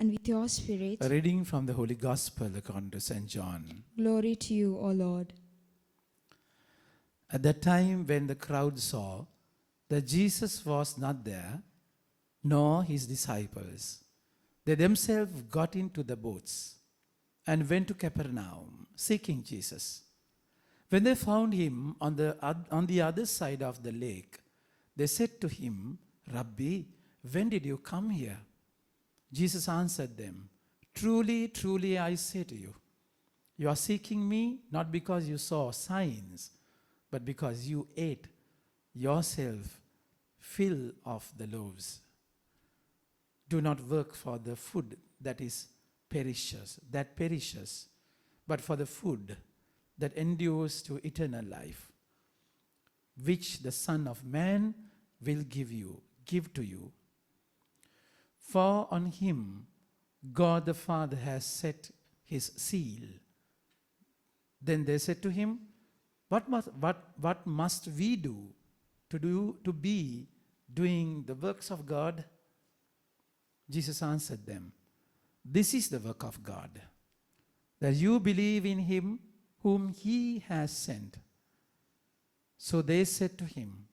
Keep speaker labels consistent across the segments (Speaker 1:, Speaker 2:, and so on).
Speaker 1: and with your spirit.
Speaker 2: A reading from the Holy Gospel according to St. John.
Speaker 1: Glory to you, O Lord.
Speaker 2: At that time when the crowd saw that Jesus was not there, nor his disciples, they themselves got into the boats and went to Capernaum, seeking Jesus. When they found him on the other side of the lake, they said to him, "Rabbi, when did you come here?" Jesus answered them, "Truly, truly, I say to you, you are seeking me not because you saw signs, but because you ate yourself fill of the loaves. Do not work for the food that perishes, but for the food that endures to eternal life, which the Son of Man will give to you. For on him God the Father has set his seal." Then they said to him, What must we do to be doing the works of God?" Jesus answered them, "This is the work of God, that you believe in him whom he has sent." So they said to him,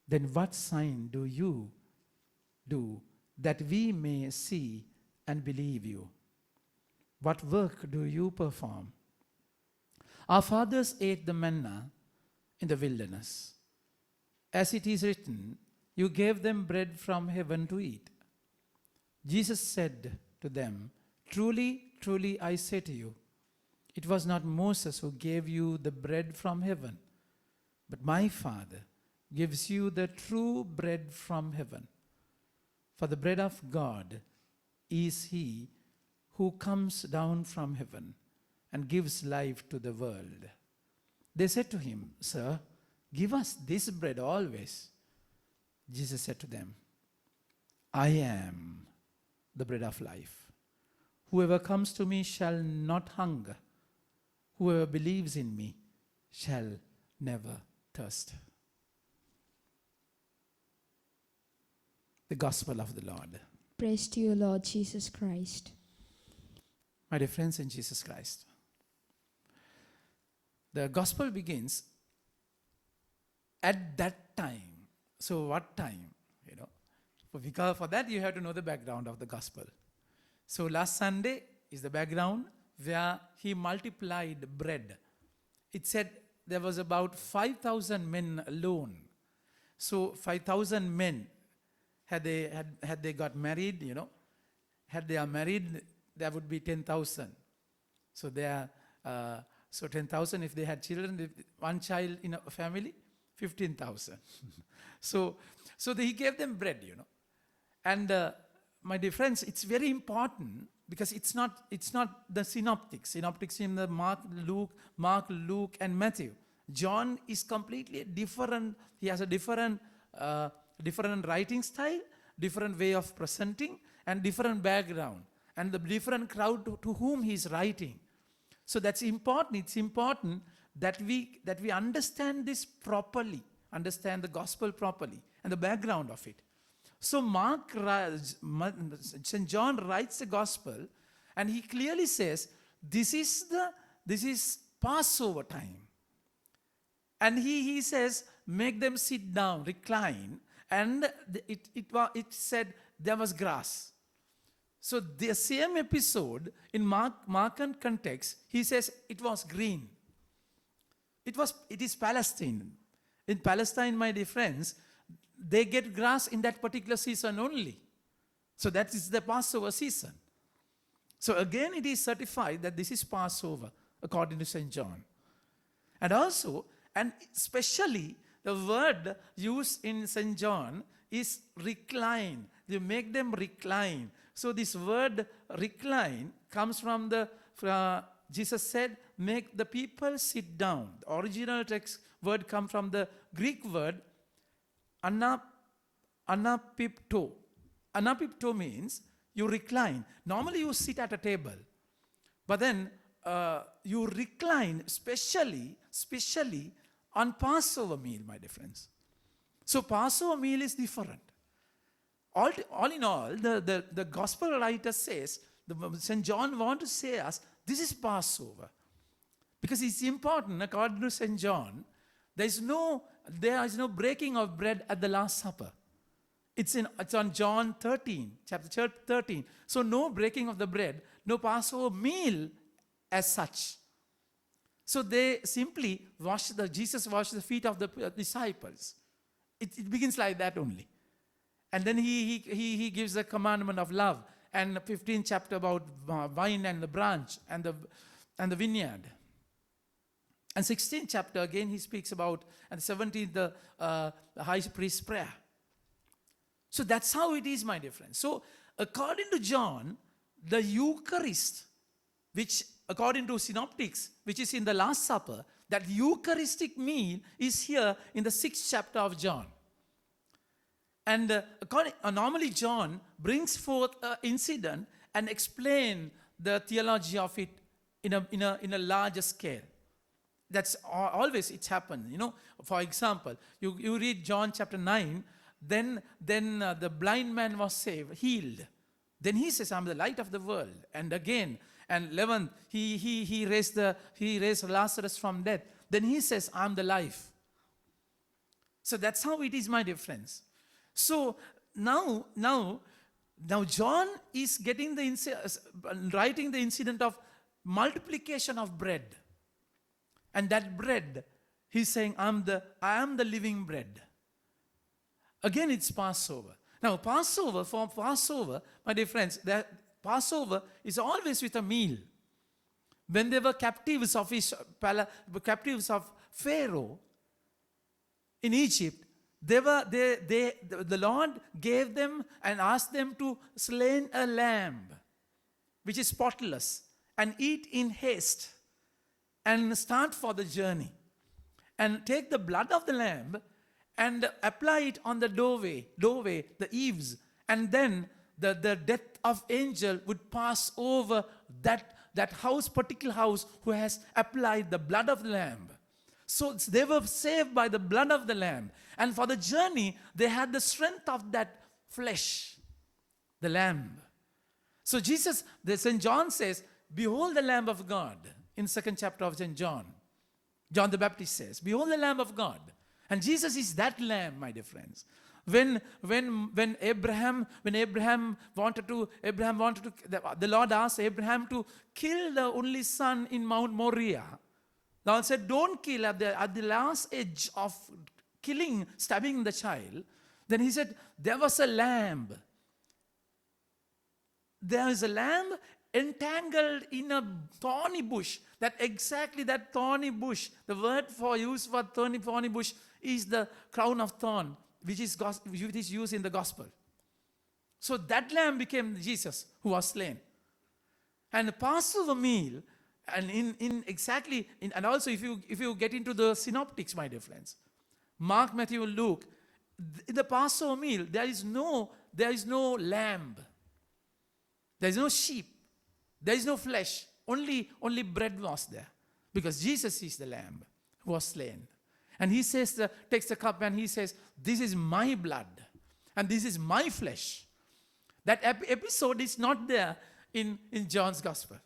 Speaker 2: "Then what sign do you do that we may see and believe you? What work do you perform? Our fathers ate the manna in the wilderness. As it is written, you gave them bread from heaven to eat." Jesus said to them, "Truly, truly, I say to you, it was not Moses who gave you the bread from heaven, but my Father gives you the true bread from heaven. For the bread of God is he who comes down from heaven and gives life to the world." They said to him, "Sir, give us this bread always." Jesus said to them, "I am the bread of life. Whoever comes to me shall not hunger. Whoever believes in me shall never thirst." The Gospel of the Lord.
Speaker 1: Praise to you, Lord Jesus Christ.
Speaker 2: My dear friends in Jesus Christ, the Gospel begins at that time. So what time? Because for that you have to know the background of the Gospel. So last Sunday is the background where he multiplied bread. It said there was about 5,000 men alone. So 5,000 men, had they got married, had they are married, there would be 10,000. So 10,000 if they had children, one child in a family, 15,000. So he gave them bread, And my dear friends, it's very important because it's not the synoptics. Synoptics in the Mark, Luke, and Matthew. John is completely different. He has a different writing style, different way of presenting, and different background, and the different crowd to whom he is writing. So that's important. It's important that we understand this properly, understand the gospel properly, and the background of it. So St. John writes the gospel, and he clearly says, this is Passover time. And he says, make them sit down, recline, and it said there was grass. So the same episode in Markan context, he says it was green. It is Palestine. In Palestine, my dear friends, they get grass in that particular season only. So that is the Passover season. So again, it is certified that this is Passover, according to St. John. And also, and especially, the word used in St. John is recline. They make them recline. So this word recline comes from Jesus said, make the people sit down. The original text word comes from the Greek word anapipto. Anapipto means you recline. Normally you sit at a table, but then you recline specially on Passover meal, my dear friends. So Passover meal is different. all in all, the gospel writer says, St. John wants to say us, this is Passover. Because it's important, according to St. John, there is no breaking of bread at the Last Supper. It's on John 13, chapter 13. So no breaking of the bread, no Passover meal as such. So they simply Jesus washed the feet of the disciples. It begins like that only. And then he gives the commandment of love. And the 15th chapter about vine and the branch and the vineyard. And 16th chapter again he speaks about, and 17th the high priest's prayer. So that's how it is, my dear friends. So according to John, the Eucharist, which according to synoptics, which is in the Last Supper, that Eucharistic meal is here in the 6th chapter of John. And normally John brings forth an incident and explain the theology of it in a larger scale. That's always it's happened. You know, for example, you read John chapter 9, then the blind man was saved, healed. Then he says, I'm the light of the world. And again, and 11th, he raised Lazarus from death. Then he says, I'm the life. So that's how it is, my dear friends. So now John is writing the incident of multiplication of bread. And that bread, he's saying, I am the living bread. Again, it's Passover. Now, for Passover, my dear friends, Passover is always with a meal. When they were captives of Pharaoh in Egypt, the Lord gave them and asked them to slay a lamb, which is spotless, and eat in haste, and start for the journey. And take the blood of the lamb and apply it on the doorway, the eaves, and then the death of angel would pass over that house, particular house, who has applied the blood of the lamb. So they were saved by the blood of the lamb. And for the journey, they had the strength of that flesh, the lamb. So St. John says, behold the Lamb of God, in 2nd chapter of St. John. John the Baptist says, behold the Lamb of God. And Jesus is that lamb, my dear friends. When Abraham wanted to, the Lord asked Abraham to kill the only son in Mount Moriah. The Lord said, don't kill at the last edge of killing, stabbing the child. Then he said, there was a lamb. There is a lamb entangled in a thorny bush. That thorny bush, the word used for thorny bush is the crown of thorn, which is used in the gospel. So that lamb became Jesus, who was slain. And the Passover meal, and and also if you get into the synoptics, my dear friends, Mark, Matthew, Luke, in the Passover meal, there is no lamb, there is no sheep, there is no flesh, only bread was there, because Jesus is the lamb who was slain. And he says, takes the cup and he says, this is my blood and this is my flesh. That episode is not there in John's gospel.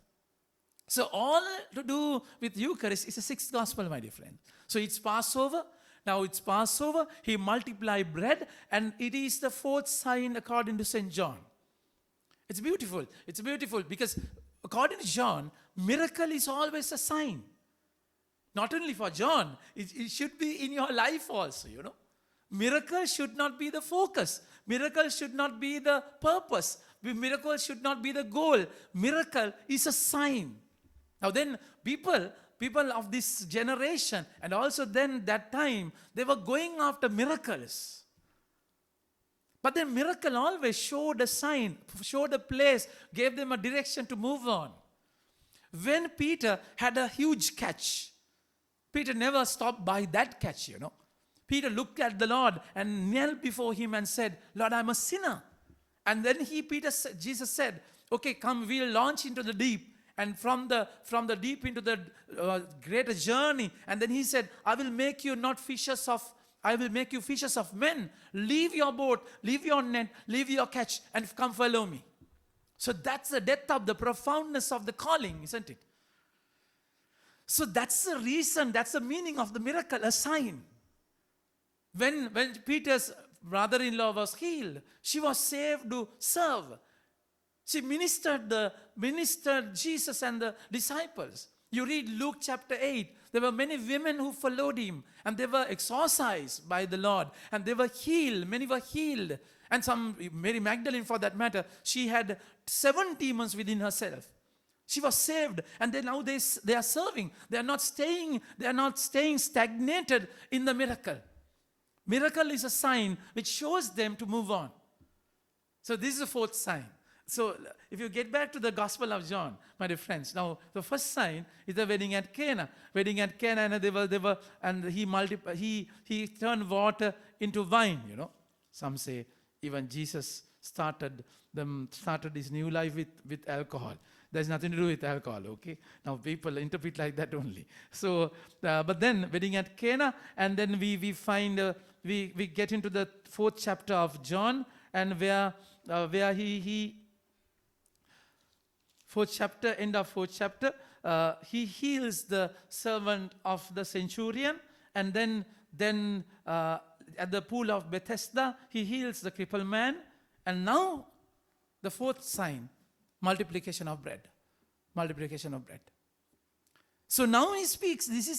Speaker 2: So all to do with Eucharist is the 6th gospel, my dear friend. So it's Passover. Now it's Passover. He multiplied bread, and it is the 4th sign according to St. John. It's beautiful. It's beautiful because according to John, miracle is always a sign. Not only for John, it should be in your life also, you know. Miracle should not be the focus. Miracle should not be the purpose. Miracle should not be the goal. Miracle is a sign. Now then, people of this generation, and also then that time, they were going after miracles. But then miracle always showed a sign, showed a place, gave them a direction to move on. When Peter had a huge catch, Peter never stopped by that catch, you know. Peter looked at the Lord and knelt before him and said, Lord, I'm a sinner. And then Jesus said, okay, come, we'll launch into the deep. And from the deep into the greater journey. And then he said, I will make you not fishers of I will make you fishers of men. Leave your boat, leave your net, leave your catch, and come follow me. So that's the depth of the profoundness of the calling, isn't it? So that's the reason, that's the meaning of the miracle, a sign. When Peter's brother-in-law was healed, she was saved to serve. She ministered Jesus and the disciples. You read Luke chapter 8, there were many women who followed him, and they were exorcised by the Lord, and they were healed. Many were healed. And Mary Magdalene for that matter, she had 7 demons within herself. She was saved, and now they are serving. They are not staying stagnated in the miracle. Miracle is a sign which shows them to move on. So this is the 4th sign. So if you get back to the Gospel of John, my dear friends, now the first sign is the wedding at Cana. Wedding at Cana, and he turned water into wine. Some say even Jesus started his new life with alcohol. There's nothing to do with alcohol, okay? Now people interpret like that only. So, but then wedding at Cana, and then we find we get into the 4th chapter of John, and where he 4th chapter, end of 4th chapter, he heals the servant of the centurion, and then at the pool of Bethesda, he heals the crippled man, and now the 4th sign, multiplication of bread. Multiplication of bread. So now he speaks, this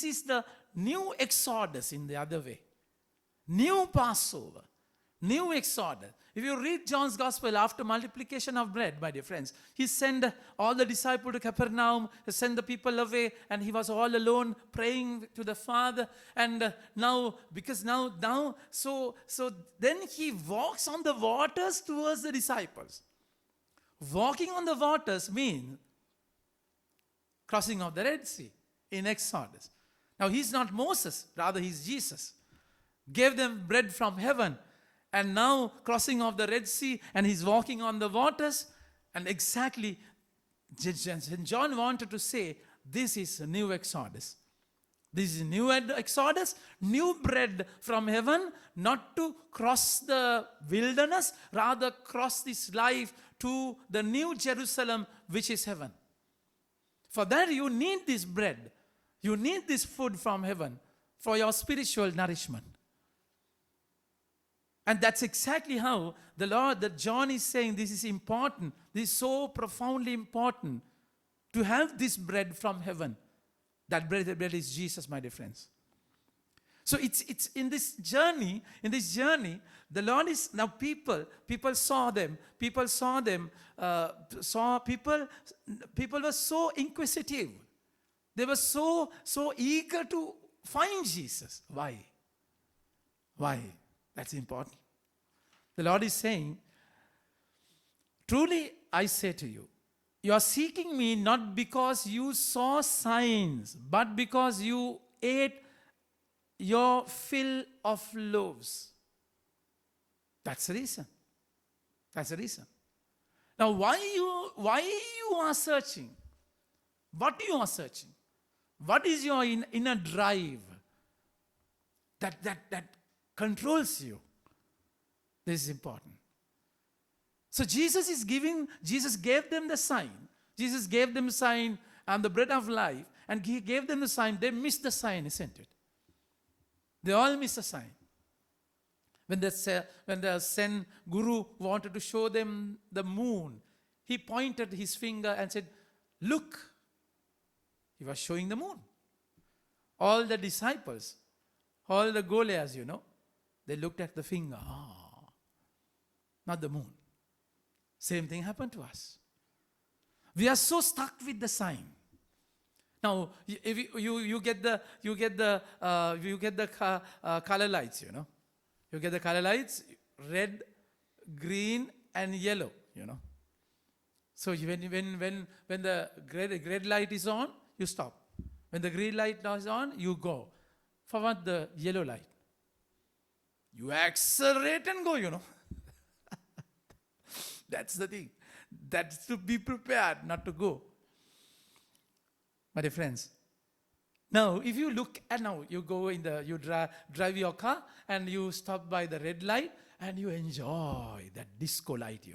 Speaker 2: is the new Exodus in the other way. New Passover. New Exodus. If you read John's Gospel, after multiplication of bread, my dear friends, he sent all the disciples to Capernaum, he sent the people away, and he was all alone praying to the Father. And so then he walks on the waters towards the disciples. Walking on the waters means crossing of the Red Sea in Exodus. Now he's not Moses, rather he's Jesus. Gave them bread from heaven. And now crossing of the Red Sea, and he's walking on the waters. And exactly, John wanted to say, this is a new Exodus. This is a new Exodus, new bread from heaven, not to cross the wilderness, rather cross this life to the new Jerusalem, which is heaven. For that you need this bread. You need this food from heaven for your spiritual nourishment. And that's exactly how that John is saying this is important. This is so profoundly important to have this bread from heaven. That bread is Jesus, my dear friends. So it's in this journey, the Lord is now people saw them. People were so inquisitive. They were so eager to find Jesus. Why? That's important. The Lord is saying, truly I say to you, you are seeking me not because you saw signs, but because you ate your fill of loaves. That's the reason. Now, why you are searching? What you are searching? What is your inner drive that controls you? This is important. So Jesus gave them the sign. Jesus gave them a sign, I'm the bread of life, and he gave them the sign. They missed the sign, isn't it? They all missed the sign. When the Zen guru wanted to show them the moon, he pointed his finger and said, look. He was showing the moon. All the disciples, all the Goliaths, they looked at the finger. Not the moon. Same thing happened to us. We are so stuck with the sign. Now, if you get the color lights, You get the color lights, red, green, and yellow, So when the red light is on, you stop. When the green light is on, you go. For what? The yellow light. You accelerate and go, That's the thing. That's to be prepared, not to go. My dear friends, Now, if you look at now, you go in the, you drive your car and you stop by the red light and you enjoy that disco light,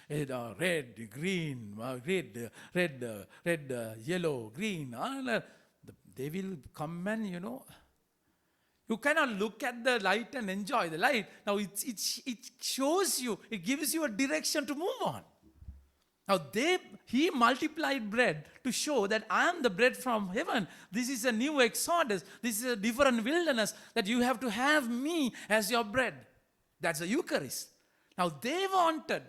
Speaker 2: red, green, red, yellow, green. They will come and, you cannot look at the light and enjoy the light. Now, it shows you, it gives you a direction to move on. Now he multiplied bread to show that I am the bread from heaven. This is a new exodus. This is a different wilderness that you have to have me as your bread. That's the Eucharist. Now they wanted.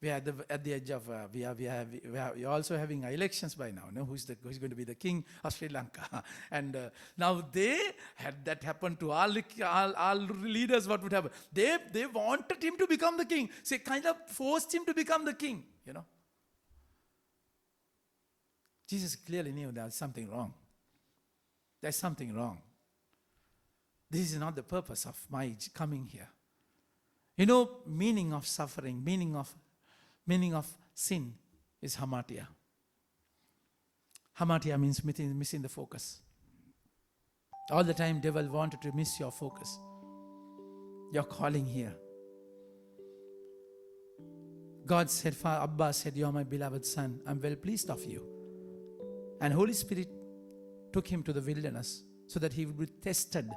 Speaker 2: We are at the edge of, we are also having elections by now. No? Who's going to be the king of Sri Lanka? And now they had that happen to all leaders. What would happen? They wanted him to become the king. So kind of forced him to become the king. Jesus clearly knew there's something wrong. There's something wrong. This is not the purpose of my coming here. Meaning of suffering, meaning of sin is hamartia. Hamartia means missing the focus. All the time devil wanted to miss your focus. Your calling here. God said, Abba said, you are my beloved son. I'm well pleased of you. And Holy Spirit took him to the wilderness so that he would be tested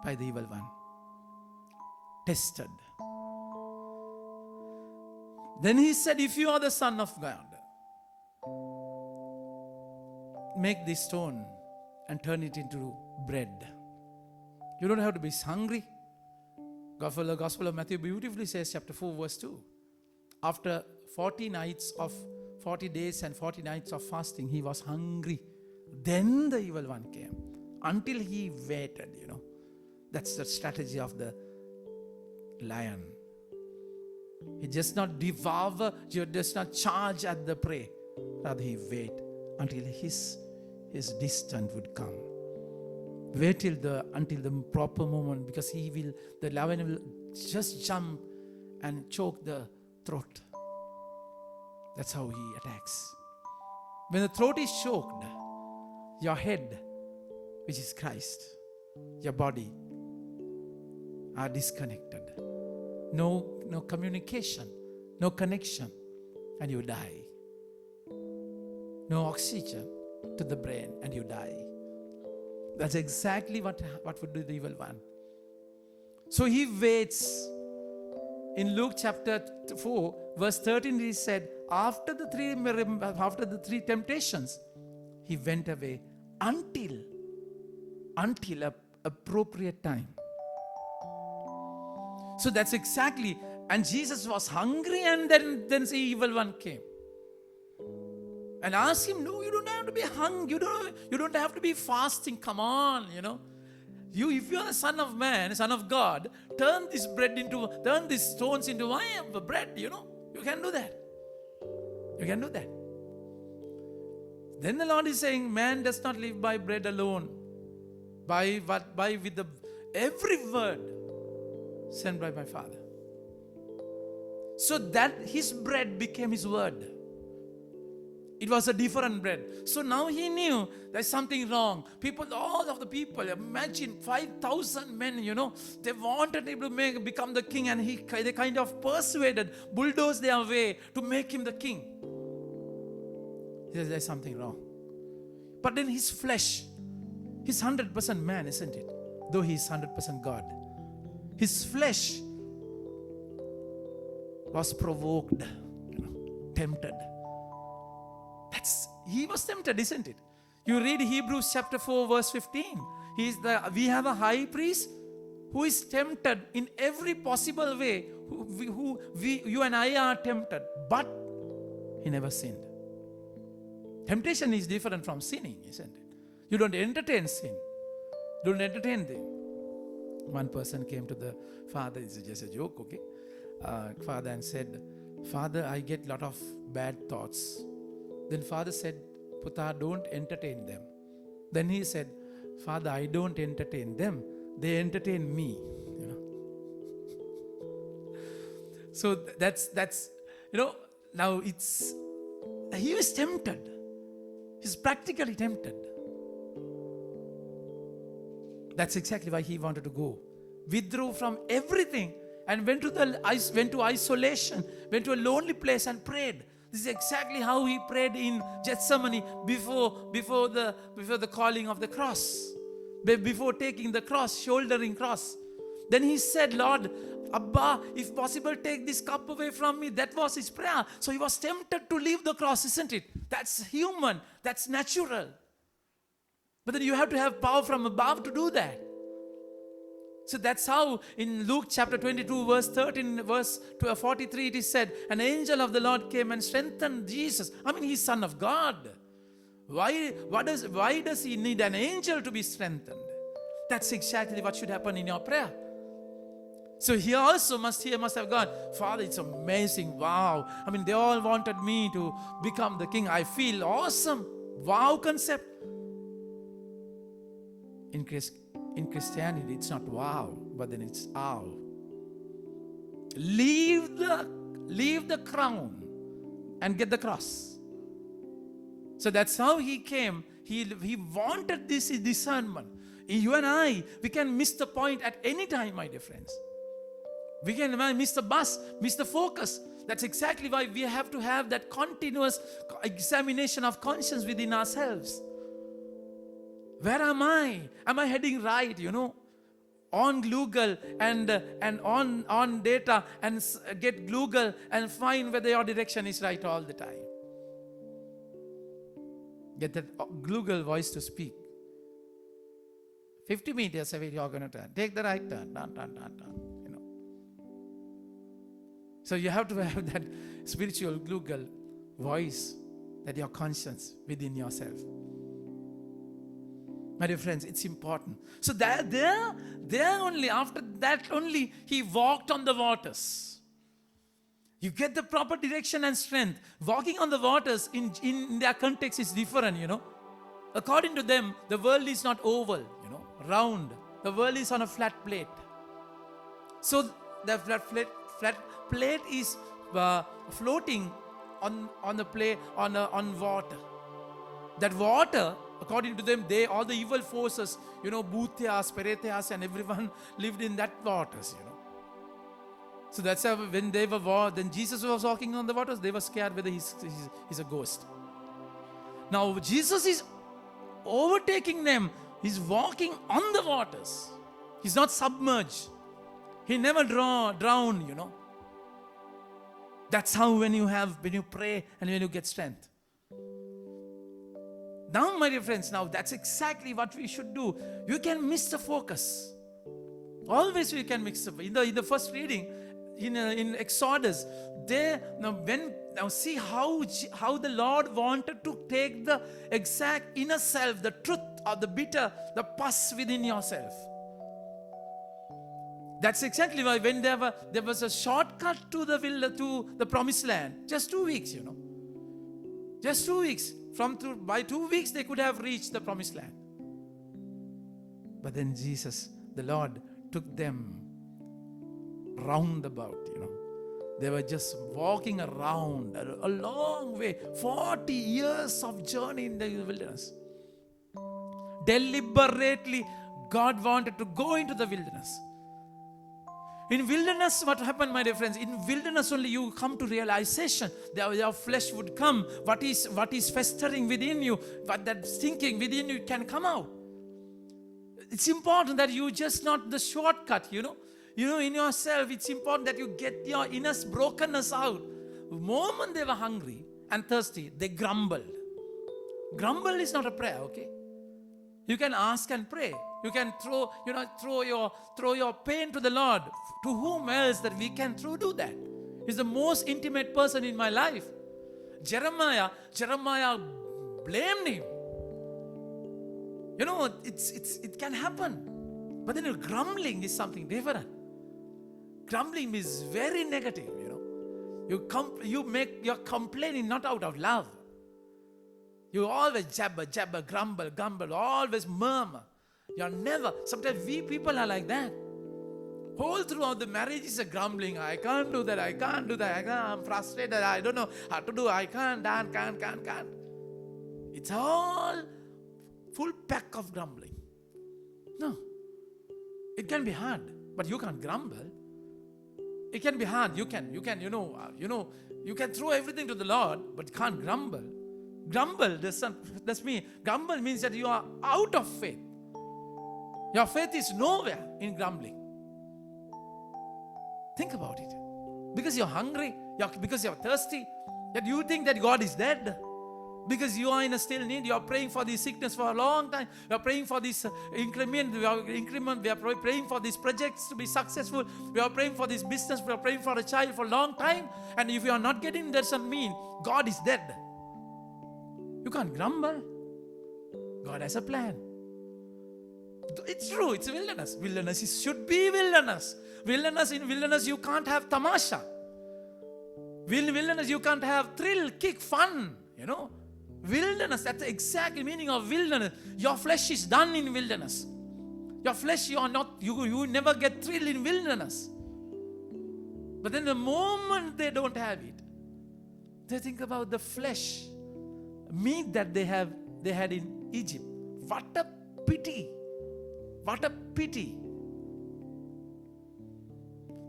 Speaker 2: by the evil one. Tested. Then he said, if you are the Son of God, make this stone and turn it into bread. You don't have to be hungry. The Gospel of Matthew beautifully says, chapter 4, verse 2. After 40 days and 40 nights of fasting, he was hungry. Then the evil one came. Until he waited, That's the strategy of the lion. He does not devour, he does not charge at the prey. Rather, he wait until his distant would come. Wait until the proper moment, because the lion will just jump and choke the throat. That's how he attacks. When the throat is choked, your head, which is Christ, your body, are disconnected. No communication, no connection, and you die. No oxygen to the brain, and you die. That's exactly what would do the evil one. So he waits. In Luke chapter 4, verse 13, he said, after the three temptations, he went away until a appropriate time. So that's exactly, and Jesus was hungry, and then the evil one came. And asked him, no, you don't have to be hungry, you don't have to be fasting, come on, if you are the Son of Man, Son of God, turn these stones into bread, you can do that. You can do that. Then the Lord is saying, man does not live by bread alone, with every word sent by my Father. So that his bread became his word. It was a different bread. So now he knew there's something wrong. All of the people, imagine 5,000 men, they wanted him to become the king, and they kind of bulldozed their way to make him the king. He says there's something wrong. But then his flesh, he's 100% man, isn't it? Though he's 100% God. His flesh was provoked, tempted. He was tempted, isn't it? You read Hebrews chapter 4, verse 15. We have a high priest who is tempted in every possible way. You and I are tempted, but he never sinned. Temptation is different from sinning, isn't it? You don't entertain sin. Don't entertain them. One person came to the father, it's just a joke, okay? Father, and said, Father, I get a lot of bad thoughts. Then father said, Putra, don't entertain them. Then he said, Father, I don't entertain them. They entertain me. So that's now he was tempted. He's practically tempted. That's exactly why he wanted to go. Withdrew from everything and went to isolation, went to a lonely place and prayed. This is exactly how he prayed in Gethsemane before the calling of the cross, before taking the cross, shouldering cross. Then he said, Lord, Abba, if possible, take this cup away from me. That was his prayer. So he was tempted to leave the cross, isn't it? That's human. That's natural. But then you have to have power from above to do that. So that's how in Luke chapter 22, verse 13, verse 43, it is said, an angel of the Lord came and strengthened Jesus. I mean, he's Son of God. Why does he need an angel to be strengthened? That's exactly what should happen in your prayer. So he must have gone, Father, it's amazing. Wow. I mean, they all wanted me to become the king. I feel awesome. Wow concept. In Christianity, it's not wow, but then it's ow. Leave the crown and get the cross. So that's how he came. He wanted this discernment. You and I, we can miss the point at any time, my dear friends. We can miss the bus, miss the focus. That's exactly why we have to have that continuous examination of conscience within ourselves. Where am I? Am I heading right, on Google and on data and get Google and find whether your direction is right all the time. Get that Google voice to speak. 50 meters away you're going to turn. Take the right turn. Turn. So you have to have that spiritual Google voice, that your conscience within yourself. My dear friends, it's important. So there only, after that only, he walked on the waters. You get the proper direction and strength. Walking on the waters in their context is different, According to them, the world is not oval, round. The world is on a flat plate. So the flat plate is floating on water. That water, according to them, all the evil forces, Bhutias, Perethias, and everyone lived in that waters, So that's how when they were then Jesus was walking on the waters, they were scared whether he's a ghost. Now Jesus is overtaking them. He's walking on the waters. He's not submerged. He never drowned, That's how when you pray and when you get strength. Now, my dear friends, that's exactly what we should do. You can miss the focus. Always we can mix up. In the first reading, in Exodus, see how the Lord wanted to take the exact inner self, the truth or the bitter, the pus within yourself. That's exactly why when there was a shortcut to the promised land, just 2 weeks, Just 2 weeks. By 2 weeks they could have reached the promised land. But then Jesus, the Lord, took them roundabout, They were just walking around a long way. 40 years of journey in the wilderness. Deliberately, God wanted to go into the wilderness. In wilderness, what happened, my dear friends? In wilderness only you come to realization. Your flesh would come. What is festering within you, what that's thinking within you can come out. It's important that you just not the shortcut, in yourself, it's important that you get your inner brokenness out. The moment they were hungry and thirsty, they grumbled. Grumble is not a prayer, okay? You can ask and pray. You can throw your pain to the Lord. To whom else that we can do that? He's the most intimate person in my life. Jeremiah blamed him. It can happen. But then grumbling is something different. Grumbling is very negative, You make your complaining not out of love. You always jabber, grumble, always murmur. You're never, sometimes we people are like that. Whole throughout the marriage is a grumbling. I can't do that, I'm frustrated, I don't know how to do, I can't. It's all full pack of grumbling. No. It can be hard, but you can't grumble. It can be hard. You can, you can throw everything to the Lord, but can't grumble. Grumble does mean, grumble means that you are out of faith. Your faith is nowhere in grumbling. Think about it. Because you're hungry, because you're thirsty, that you think that God is dead. Because you are in a still need, you are praying for this sickness for a long time. You are praying for this increment. We are praying for these projects to be successful. We are praying for this business. We are praying for a child for a long time. And if you are not getting, that doesn't mean God is dead. You can't grumble. God has a plan. It's true, it's a wilderness. Wilderness should be wilderness. In wilderness, you can't have tamasha. Wilderness, you can't have thrill, kick, fun. Wilderness, that's the exact meaning of wilderness. Your flesh is done in wilderness. Your flesh, you never get thrill in wilderness. But then the moment they don't have it, they think about the flesh, meat that they had in Egypt. What a pity. What a pity.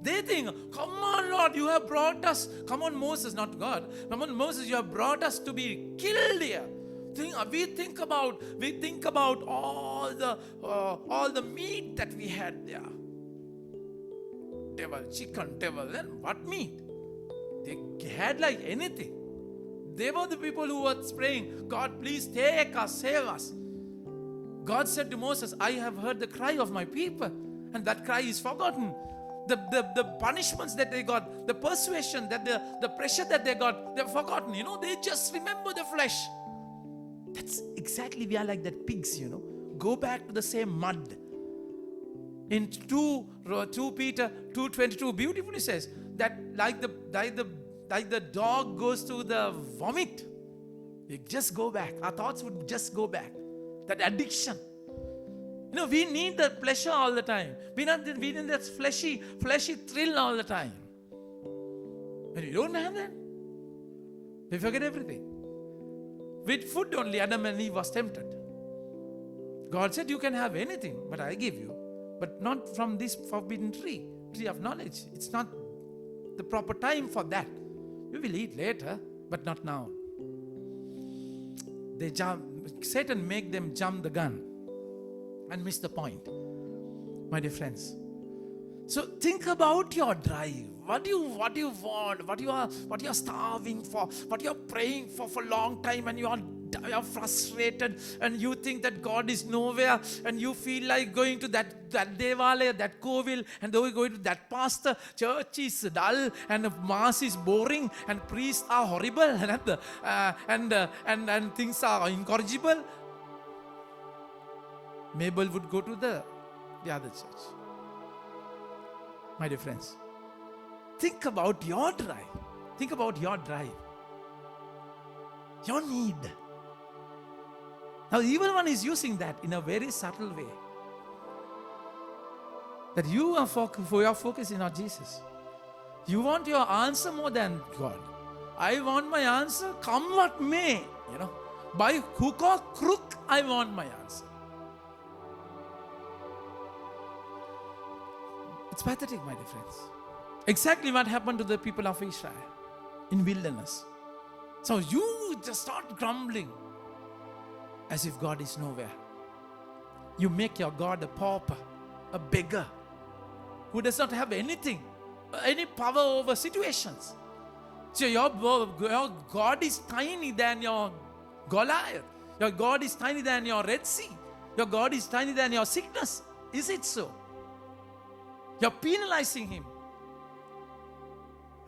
Speaker 2: They think, come on, Lord, you have brought us. Come on, Moses, not God. Come on, Moses, you have brought us to be killed here. We think about all the meat that we had there. Devil, chicken, devil, and what meat? They had like anything. They were the people who were praying, God, please take us, save us. God said to Moses, I have heard the cry of my people, and that cry is forgotten. The punishments that they got, the persuasion, that the pressure that they got, they've forgotten. They just remember the flesh. That's exactly, we are like that pigs, Go back to the same mud. In 2 Peter 2:22, beautifully says that like the dog goes to the vomit, we just go back. Our thoughts would just go back. That addiction. We need that pleasure all the time. We need that fleshy thrill all the time. When we don't have that, we forget everything. With food only, Adam and Eve was tempted. God said, you can have anything, but I give you. But not from this forbidden tree of knowledge. It's not the proper time for that. You will eat later, but not now. Satan make them jump the gun and miss the point, my dear friends. So think about your drive. What do you want? What you are starving for? What you are praying for a long time, and you are frustrated, and you think that God is nowhere, and you feel like going to that devalaya, that kovil, and though going to that pastor, church is dull, and mass is boring, and priests are horrible, and things are incorrigible. Mabel would go to the other church. My dear friends, think about your drive. Think about your drive. Your need. Now, evil one is using that in a very subtle way. That your focus is not Jesus. You want your answer more than God. I want my answer, come what may. By hook or crook, I want my answer. It's pathetic, my dear friends. Exactly what happened to the people of Israel in wilderness. So you just start grumbling as if God is nowhere. You make your God a pauper, a beggar, who does not have anything, any power over situations. So your God is tiny than your Goliath. Your God is tiny than your Red Sea. Your God is tiny than your sickness. Is it so? You're penalizing him.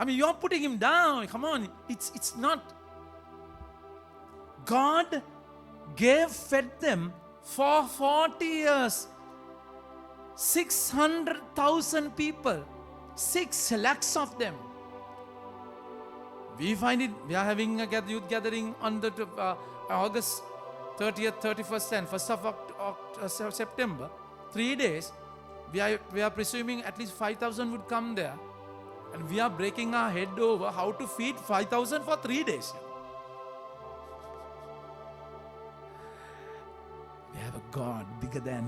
Speaker 2: You're putting him down. Come on. It's not. God fed them for 40 years. 600,000 people. 6 lakhs of them. We find it, we are having a youth gathering on the August 30th, 31st and 1st of September. 3 days. We are presuming at least 5,000 would come there. And we are breaking our head over how to feed 5,000 for 3 days. We have a God bigger than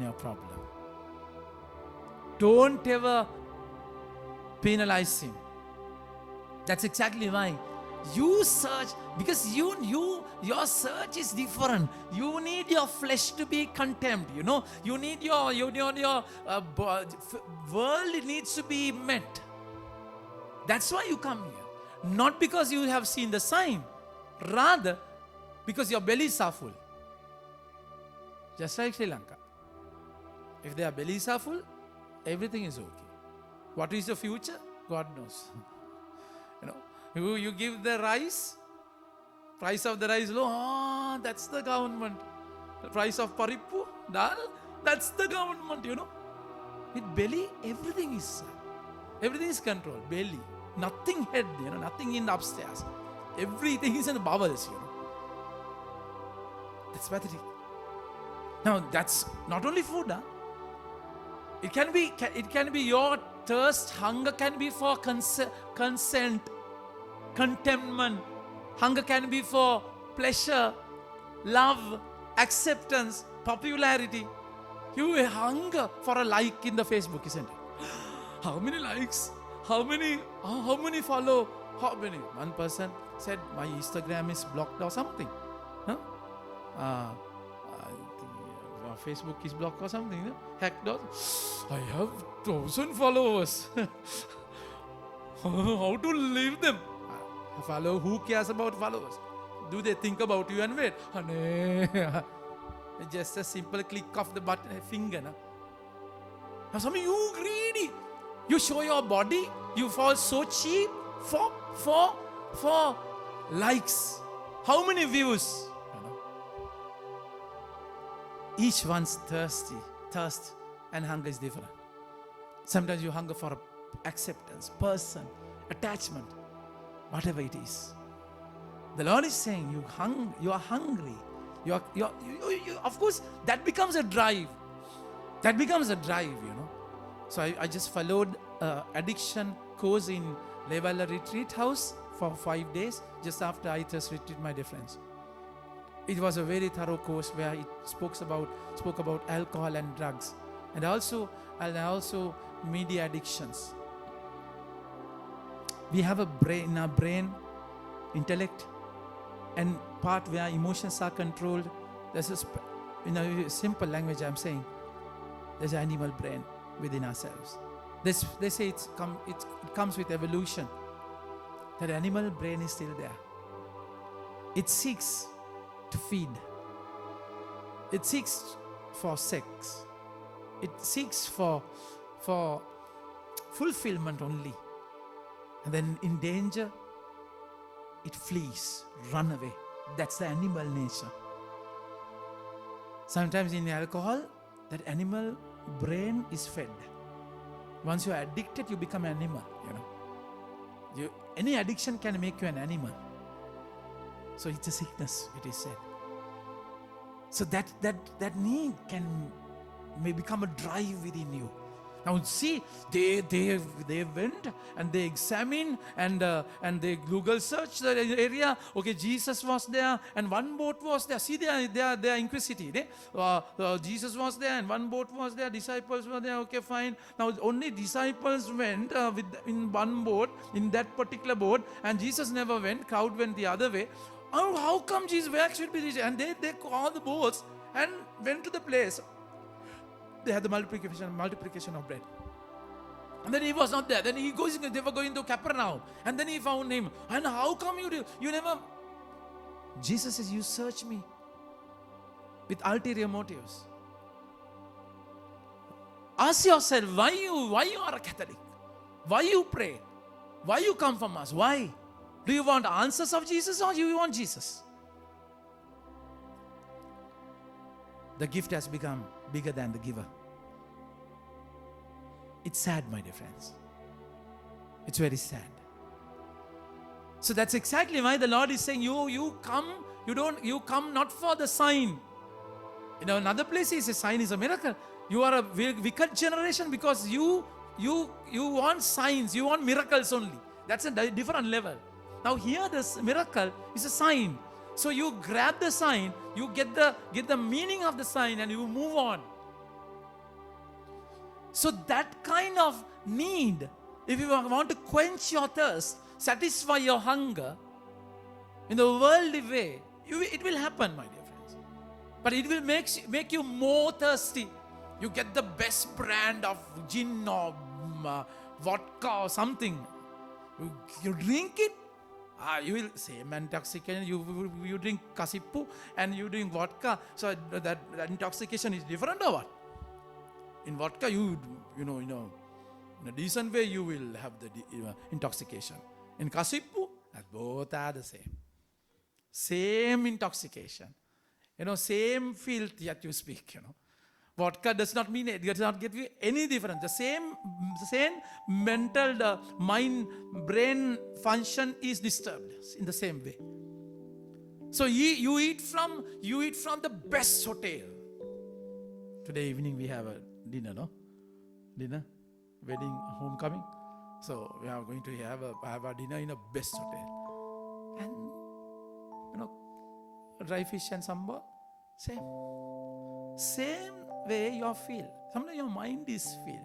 Speaker 2: your problem. Don't ever penalize him. That's exactly why you search, because your search is different. You need your flesh to be contempt. You need your world needs to be met. That's why you come here, not because you have seen the sign, rather because your bellies are full. Just like Sri Lanka, if their bellies are full, everything is okay. What is the future? God knows. You give the rice, price of the rice low, that's the government. The price of parippu, dal, that's the government, With belly, everything is controlled. Belly, nothing head, nothing in upstairs. Everything is in the bowels, That's pathetic. Now, that's not only food, It can be your thirst, hunger can be for consent, contentment. Hunger can be for pleasure, love, acceptance, popularity. You hunger for a like in the Facebook, isn't it? How many likes? How many follow? How many? One person said, my Instagram is blocked or something. I think, Facebook is blocked or something. Hacked or I have 1,000 followers. How to leave them? Follow, who cares about followers? Do they think about you and wait? Just a simple click of the button, finger. Now some of you greedy. You show your body, you fall so cheap for likes. How many views? Each one's thirst and hunger is different. Sometimes you hunger for acceptance, person, attachment, whatever it is. The Lord is saying you are hungry. You of course, that becomes a drive. So I just followed addiction course in Levala Retreat House for 5 days, just after ITHS retreat, my dear friends. It was a very thorough course where it spoke about alcohol and drugs, and also media addictions. We have a brain, in our brain, intellect, and part where emotions are controlled. There's in a simple language I'm saying, there's an animal brain within ourselves. They say it comes with evolution. That animal brain is still there. It seeks to feed. It seeks for sex. It seeks for fulfillment only. And then in danger, it flees, run away. That's the animal nature. Sometimes in alcohol, that animal brain is fed. Once you are addicted, you become an animal. Any addiction can make you an animal. So it's a sickness, it is said. So that need may become a drive within you. Now see, they went and they examined and they Google searched the area. Okay, Jesus was there and one boat was there. See, they are inquisitive. Jesus was there and one boat was there. Disciples were there. Okay, fine. Now only disciples went in one boat, in that particular boat, and Jesus never went. Crowd went the other way. Oh, how come Jesus? Where should be Jesus? And they called the boats and went to the place. They had the multiplication of bread. And then he was not there. Then they were going to Capernaum. And then he found him. And how come you never? Jesus says, you search me with ulterior motives. Ask yourself, why you are a Catholic? Why you pray? Why you come from us? Why? Do you want answers of Jesus or do you want Jesus? The gift has become bigger than the giver. It's sad, my dear friends. It's very sad. So that's exactly why the Lord is saying, you come not for the sign. Another place he says sign is a miracle. You are a wicked generation because you want signs, you want miracles only. That's a different level. Now here this miracle is a sign. So you grab the sign, you get the meaning of the sign and you move on. So that kind of need, if you want to quench your thirst, satisfy your hunger in the worldly way, it will happen, my dear friends. But it will make you more thirsty. You get the best brand of gin or vodka or something. You drink it, you will same intoxication. You drink kasippu and you drink vodka. So that intoxication is different or what? In vodka, you know, in a decent way, you will have the intoxication. In kasippu, both are the same. Same intoxication. Same filth that you speak, Vodka does not mean it does not give you any difference. The same mental mind, brain function is disturbed in the same way. So you eat from the best hotel. Today evening we have a dinner, no? Dinner, wedding, homecoming. So we are going to have a dinner in a best hotel, and dry fish and sambal, same way you feel. Sometimes your mind is feel.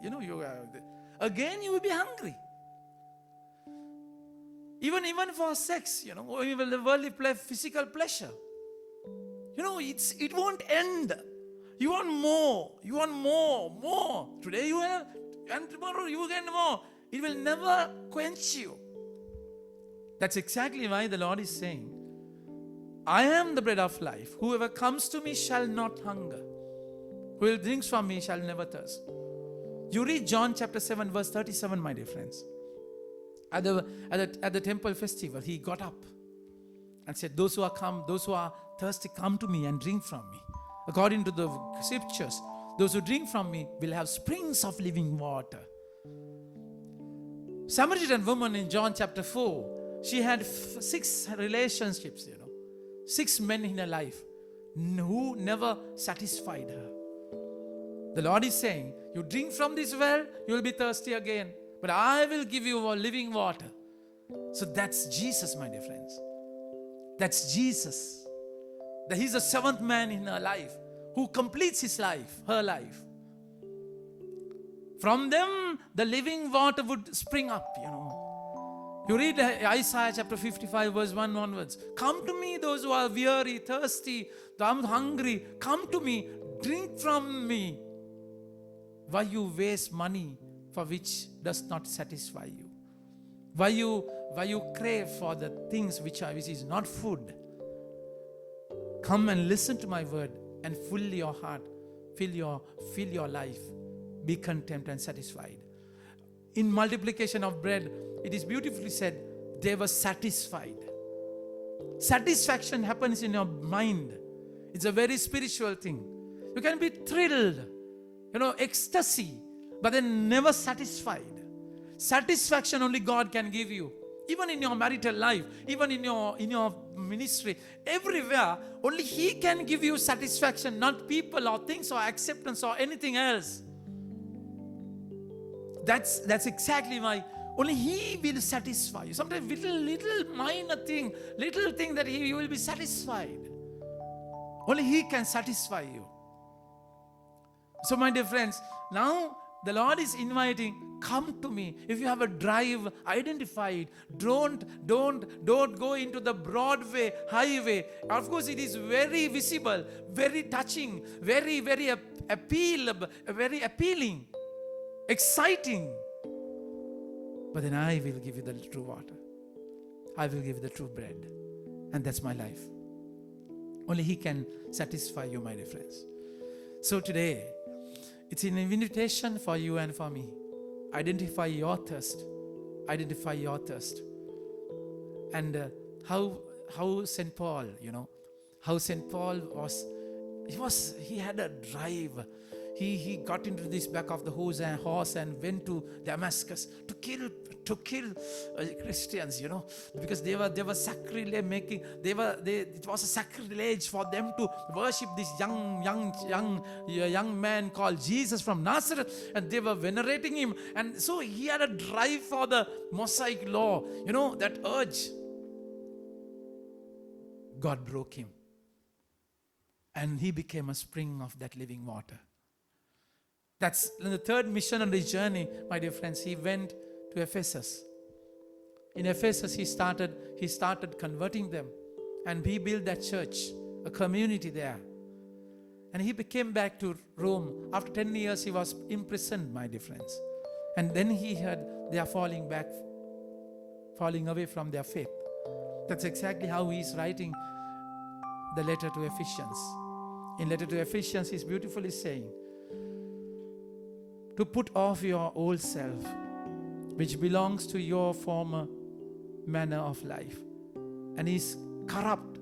Speaker 2: Again you will be hungry. Even for sex, or even the worldly physical pleasure. It won't end. You want more. You want more. Today you have, and tomorrow you get more. It will never quench you. That's exactly why the Lord is saying, I am the bread of life. Whoever comes to me shall not hunger. Whoever drinks from me shall never thirst. You read John chapter 7 verse 37, my dear friends. At the temple festival, he got up and said, those who are thirsty, come to me and drink from me. According to the scriptures, those who drink from me will have springs of living water. Samaritan woman in John chapter 4, she had 6 relationships, 6 men in her life who never satisfied her. The Lord is saying, you drink from this well, you will be thirsty again. But I will give you living water. So that's Jesus, my dear friends. That's Jesus. That He's the 7th man in her life who completes his life, her life. From them, the living water would spring up, You read Isaiah chapter 55 verse 1 onwards. Come to me, those who are weary, thirsty, hungry. Come to me, drink from me. Why you waste money for which does not satisfy you? Why you crave for the things which is not food? Come and listen to my word and fill your heart, fill your life. Be content and satisfied. In multiplication of bread, it is beautifully said, they were satisfied. Satisfaction happens in your mind. It's a very spiritual thing. You can be thrilled, ecstasy, but then never satisfied. Satisfaction only God can give you. Even in your marital life, even in your ministry, everywhere, only He can give you satisfaction, not people or things or acceptance or anything else. That's exactly why only He will satisfy you. Sometimes little minor thing, little thing that you will be satisfied. Only He can satisfy you. So my dear friends, now the Lord is inviting, come to me. If you have a drive, identify it. Don't go into the Broadway, highway. Of course, it is very visible, very touching, very appealing, exciting. But then I will give you the true water. I will give you the true bread. And that's my life. Only He can satisfy you, my dear friends. So today, it's an invitation for you and for me. Identify your thirst. Identify your thirst. And how St. Paul, how St. Paul he had a drive. He got into this back of the horse and went to Damascus to kill Christians, because they were sacrilege making. It was a sacrilege for them to worship this young man called Jesus from Nazareth, and they were venerating him. And so he had a drive for the Mosaic law, that urge. God broke him, and he became a spring of that living water. That's the third mission on his journey, my dear friends. He went to Ephesus. In Ephesus, he started converting them. And he built that church, a community there. And he came back to Rome. After 10 years, he was imprisoned, my dear friends. And then he heard they are falling away from their faith. That's exactly how he is writing the letter to Ephesians. In letter to Ephesians, he's beautifully saying, to put off your old self, which belongs to your former manner of life, and is corrupt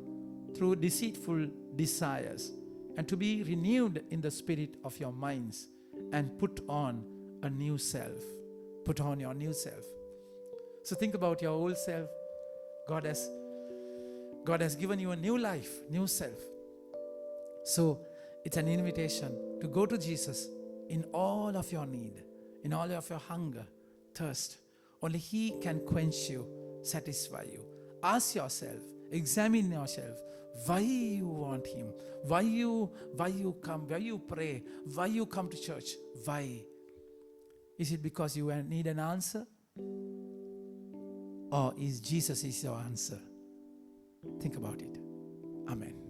Speaker 2: through deceitful desires, and to be renewed in the spirit of your minds, and put on a new self. Put on your new self. So think about your old self. God has given you a new life, new self. So it's an invitation to go to Jesus in all of your need, in all of your hunger, thirst. Only He can quench you, satisfy you. Ask yourself, examine yourself, why you want Him, why you come, why you pray, why you come to church, why? Is it because you need an answer? Or is Jesus your answer? Think about it. Amen.